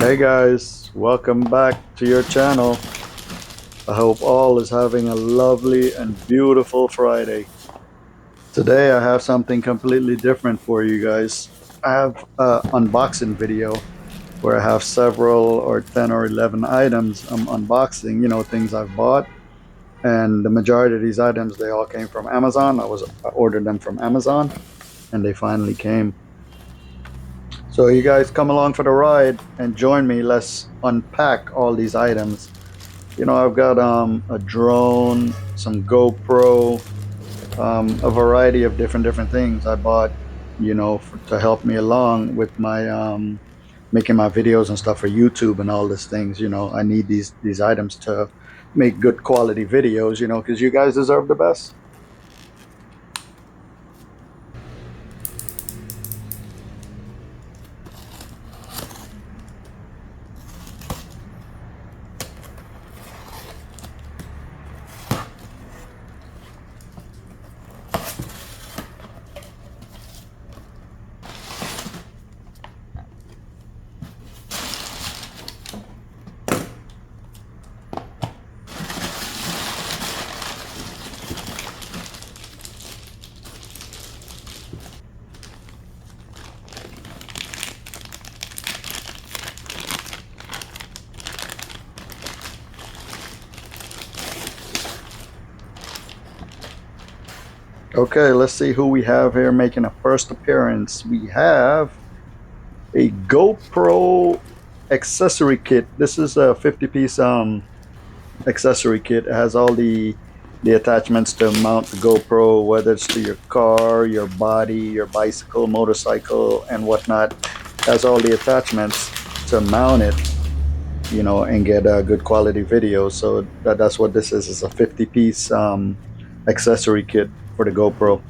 Hey guys, welcome back to your channel. I hope all is having a lovely and beautiful Friday. Today I have something completely different for you guys. I have an unboxing video where I have several or 10 or 11 items I'm unboxing, things I've bought. And the majority of these items, they all came from Amazon. I ordered them from Amazon and they finally came. So you guys come along for the ride and join me. Let's unpack all these items. I've got a drone, some GoPro, a variety of different things I bought, to help me along with my making my videos and stuff for YouTube and all these things. I need these items to make good quality videos, because you guys deserve the best. Okay, let's see who we have here making a first appearance. We have a GoPro accessory kit. This is a 50-piece accessory kit. It has all the attachments to mount the GoPro, whether it's to your car, your body, your bicycle, motorcycle, and whatnot. It has all the attachments to mount it, and get a good quality video. So that's what this is. It's a 50-piece accessory kit for the GoPro.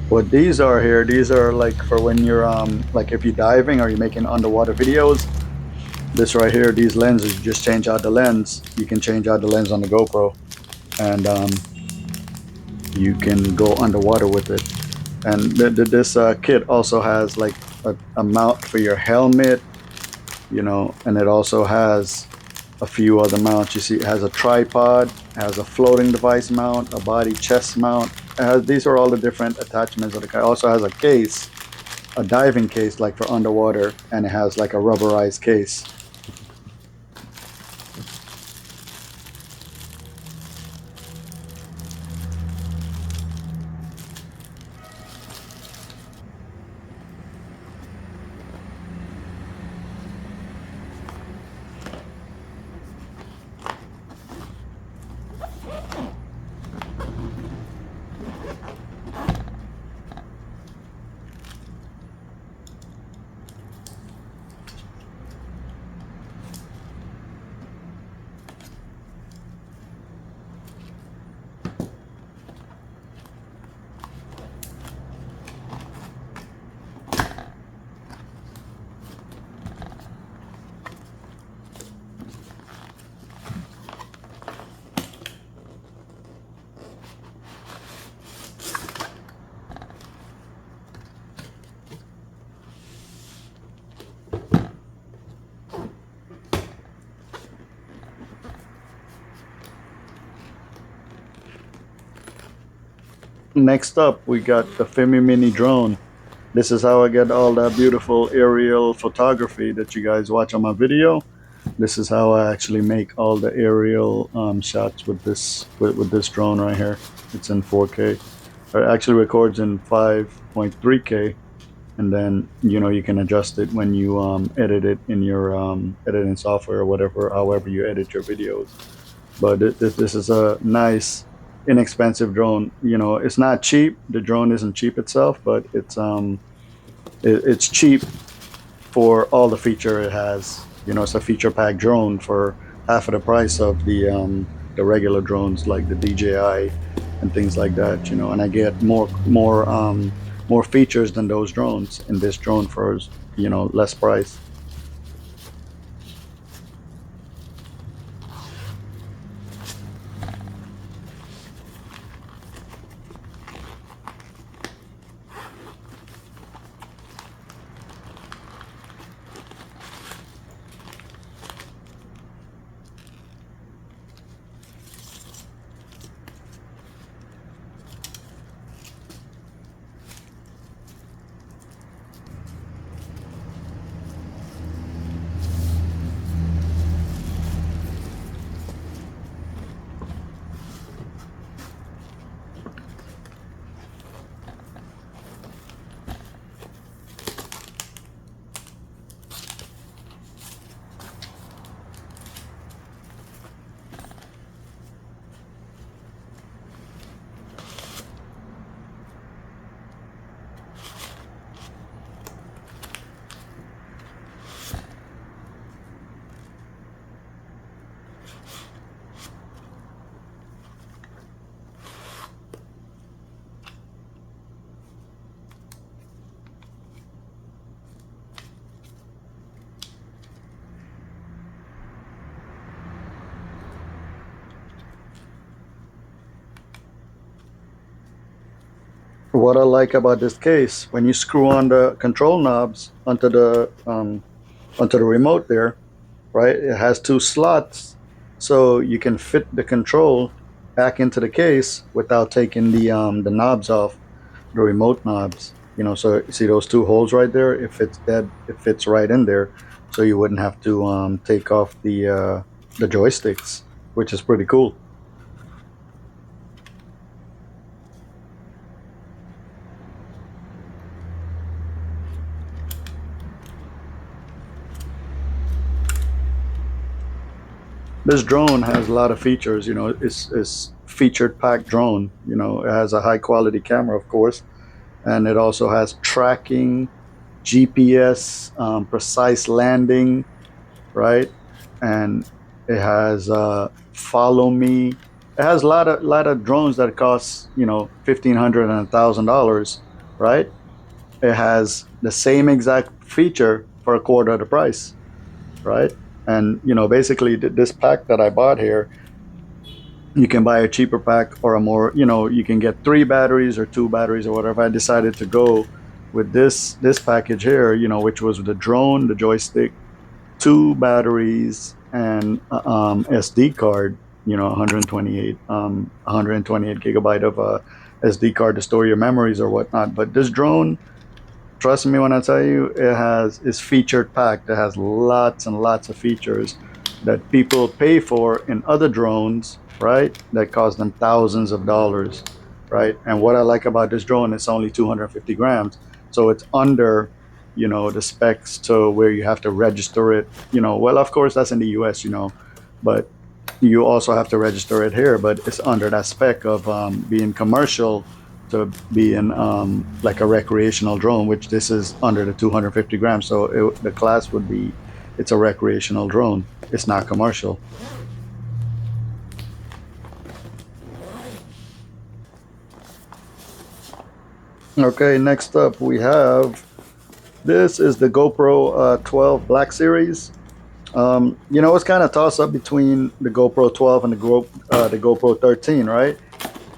What these are here, these are like for when you're like if you're diving or you're making underwater videos. This right here, these lenses, you just change out the lens. You can change out the lens on the GoPro, and you can go underwater with it. And this kit also has like a mount for your helmet, and it also has a few other mounts. You see, it has a tripod, has a floating device mount, a body chest mount. These are all the different attachments of the car. It also has a case, a diving case like for underwater, and it has like a rubberized case. Next up, we got the Fimi Mini drone. This is how I get all that beautiful aerial photography that you guys watch on my video. This is how I actually make all the aerial shots with this drone right here. It's in 4K. It actually records in 5.3K, and then you can adjust it when you edit it in your editing software or whatever, however you edit your videos. But this is a nice, inexpensive drone. It's not cheap. The drone isn't cheap itself, but it's cheap for all the feature it has. It's a feature packed drone for half of the price of the regular drones like the DJI and things like that. And I get more features than those drones in this drone for less price. What I like about this case, when you screw on the control knobs onto the remote there, right? It has two slots, so you can fit the control back into the case without taking the knobs off, the remote knobs. So you see those two holes right there? If it's dead, it fits right in there, so you wouldn't have to take off the joysticks, which is pretty cool. This drone has a lot of features. It's featured packed drone. It has a high quality camera, of course, and it also has tracking, GPS, precise landing, right? And it has follow me. It has a lot of drones that cost $1,500 and $1,000, right? It has the same exact feature for a quarter of the price, right? And basically this pack that I bought here, you can buy a cheaper pack or a more, you can get 3 batteries or 2 batteries or whatever. I decided to go with this package here, which was the drone, the joystick, 2 batteries, and SD card. 128 gigabyte of SD card to store your memories or whatnot. But this drone, trust me when I tell you, it's featured packed. It has lots and lots of features that people pay for in other drones, right? That cost them thousands of dollars, right? And what I like about this drone, it's only 250 grams, so it's under, the specs to where you have to register it. Well, of course, that's in the U.S., but you also have to register it here. But it's under that spec of being commercial to be in like a recreational drone, which this is under the 250 grams. So the class would be, it's a recreational drone. It's not commercial. Okay, next up we have, this is the GoPro 12 Black Series. It's kind of toss up between the GoPro 12 and the GoPro 13, right?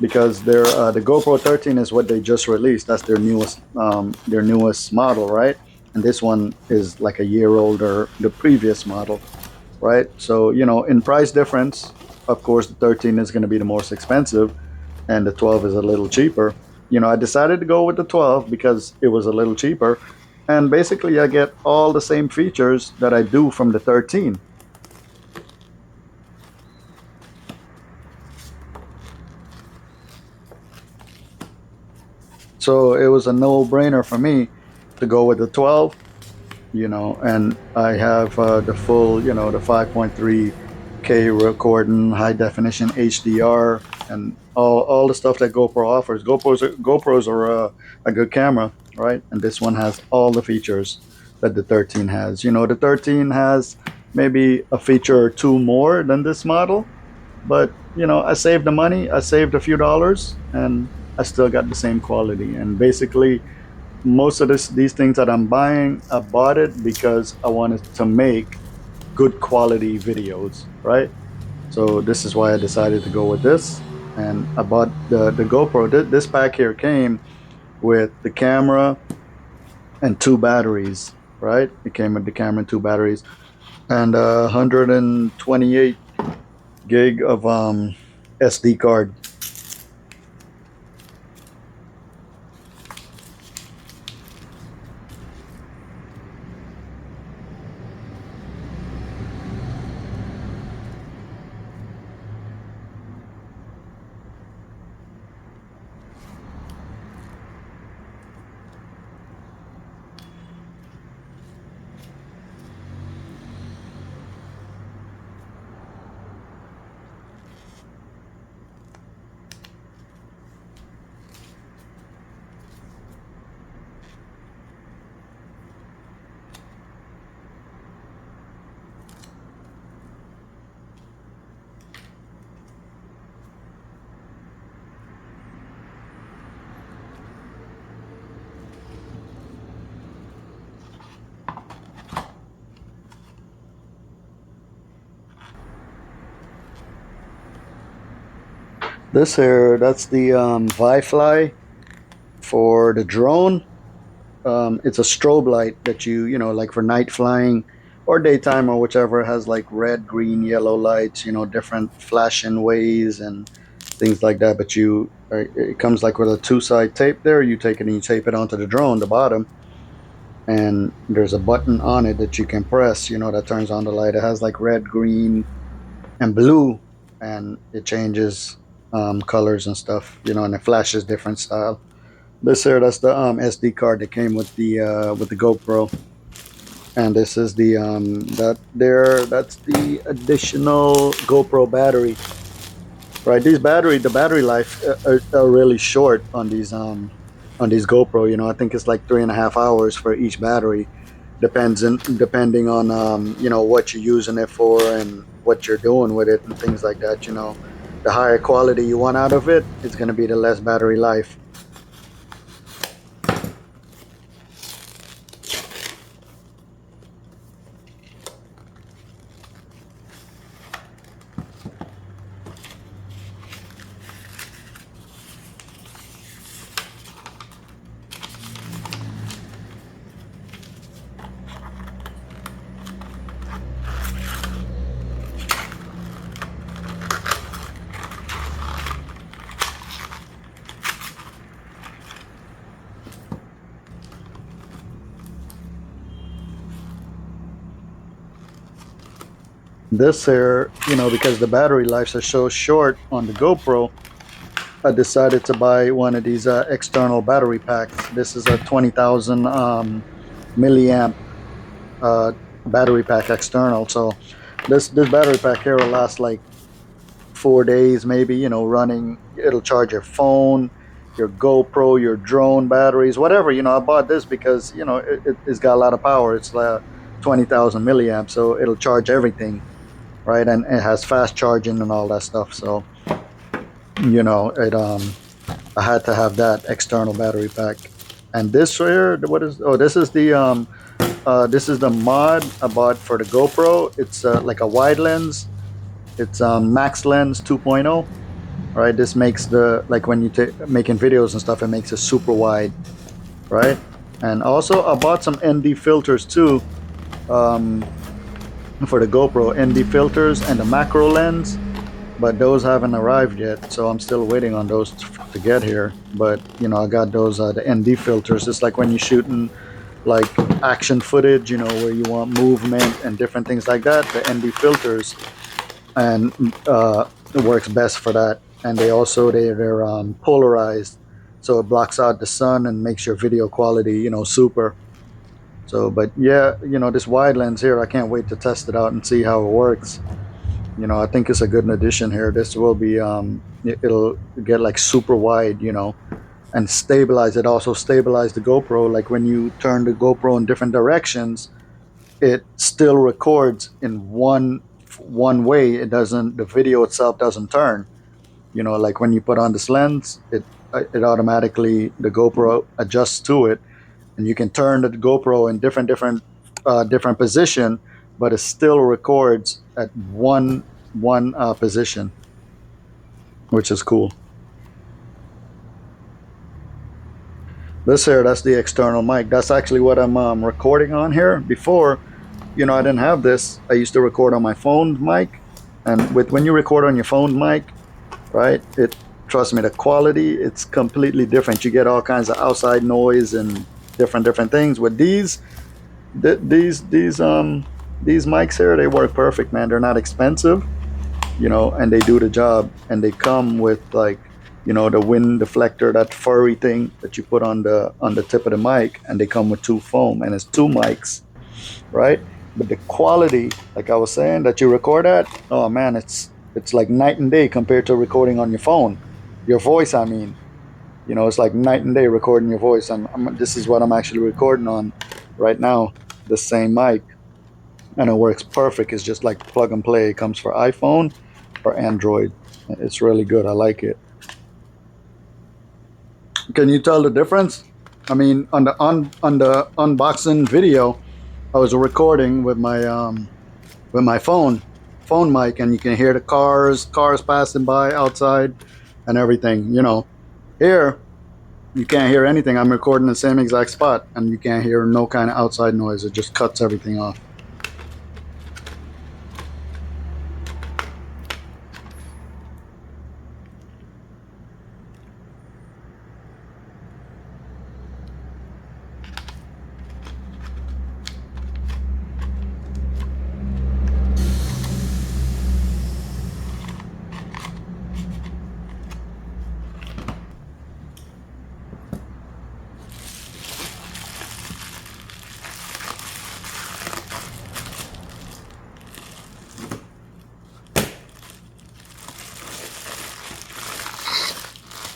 Because the GoPro 13 is what they just released. That's their newest model, right? And this one is like a year older, the previous model, right? So in price difference, of course, the 13 is going to be the most expensive, and the 12 is a little cheaper. I decided to go with the 12 because it was a little cheaper, and basically I get all the same features that I do from the 13. So it was a no-brainer for me to go with the 12, and I have the full, the 5.3K recording, high definition HDR, and all the stuff that GoPro offers. GoPros are a good camera, right? And this one has all the features that the 13 has. The 13 has maybe a feature or two more than this model, but I saved the money, I saved a few dollars, and I still got the same quality. And basically, most of these things that I'm buying, I bought it because I wanted to make good quality videos, right? So this is why I decided to go with this, and I bought the GoPro. This pack here came with the camera and two batteries, right? It came with the camera and two batteries, and 128 gig of SD card. This here, that's the vifly for the drone. It's a strobe light that like for night flying or daytime or whichever, it has like red, green, yellow lights, different flashing ways and things like that. But it comes like with a two-side tape there. You take it and you tape it onto the drone, the bottom, and there's a button on it that you can press, that turns on the light. It has like red, green, and blue, and it changes colors and stuff, and it flashes different style. This here, that's the SD card that came with the GoPro, and this is that's the additional GoPro battery. Right, the battery life are really short on these GoPro. I think it's like 3.5 hours for each battery, depending on what you're using it for and what you're doing with it and things like that. The higher quality you want out of it, it's going to be the less battery life. This here, because the battery lives are so short on the GoPro, I decided to buy one of these external battery packs. This is a 20,000 milliamp uh, battery pack external. So this battery pack here will last like 4 days, maybe. Running. It'll charge your phone, your GoPro, your drone batteries, whatever. I bought this because it's got a lot of power. It's 20,000 milliamps, so it'll charge everything, right? And it has fast charging and all that stuff. So it I had to have that external battery pack. And this here, what is? Oh, this is the mod I bought for the GoPro. It's like a wide lens. It's max lens 2.0. Right. This makes the, like when you making videos and stuff, it makes it super wide, right? And also I bought some ND filters too, um, for the GoPro. ND filters and the macro lens. but those haven't arrived yet, so I'm still waiting on those to get here. But you know, I got those the ND filters. It's like when you're shooting like action footage, you know, where you want movement and different things like that. The ND filters, and it works best for that. And they're polarized, so it blocks out the sun and makes your video quality, you know, super. So, but yeah, you know, this wide lens here, I can't wait to test it out and see how it works. You know, I think it's a good addition here. This will be it'll get like super wide, you know, and stabilize it. Also stabilize the GoPro. Like when you turn the GoPro in different directions, it still records in one way. It doesn't, the video itself doesn't turn. You know, like when you put on this lens, it automatically, the GoPro adjusts to it, and you can turn the GoPro in different position, but it still records at one position, which is cool. This here, that's the external mic. That's actually what I'm recording on here. Before, you know, I didn't have this. I used to record on my phone mic, and with when you record on your phone mic, right? It, trust me, the quality, it's completely different. You get all kinds of outside noise and different things. With th- these these um these mics here, they work perfect, man. They're not expensive, you know, and they do the job. And they come with like, you know, the wind deflector, that furry thing that you put on the tip of the mic, and they come with two foam, and it's two mics, right? But the quality, like I was saying, that you record at, oh man, it's like night and day compared to recording on your phone, your voice. I mean, you know, it's like night and day recording your voice. This is what I'm actually recording on right now, the same mic, and it works perfect. It's just like plug and play. It comes for iPhone or Android. It's really good. I like it. Can you tell the difference? I mean, on the unboxing video, I was recording with my phone mic, and you can hear the cars passing by outside and everything. You know, here you can't hear anything. I'm recording the same exact spot, and you can't hear no kind of outside noise. It just cuts everything off.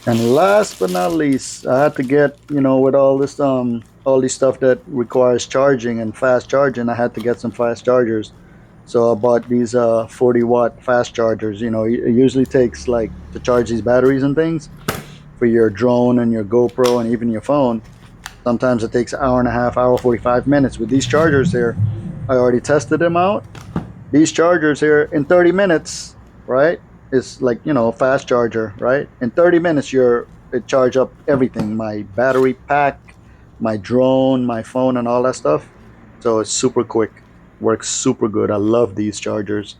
And last but not least, I had to get, you know, with all this stuff that requires charging and fast charging, I had to get some fast chargers. So I bought these 40-watt fast chargers. You know, it usually takes, like, to charge these batteries and things for your drone and your GoPro and even your phone. Sometimes it takes an hour and a half, hour 45 minutes. With these chargers here, I already tested them out. These chargers here in 30 minutes, right? It's like, you know, a fast charger, right? In 30 minutes, it charge up everything, my battery pack, my drone, my phone, and all that stuff. So it's super quick, works super good. I love these chargers.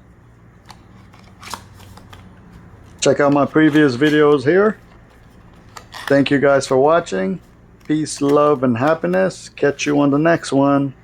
Check out my previous videos here. Thank you guys for watching. Peace, love, and happiness. Catch you on the next one.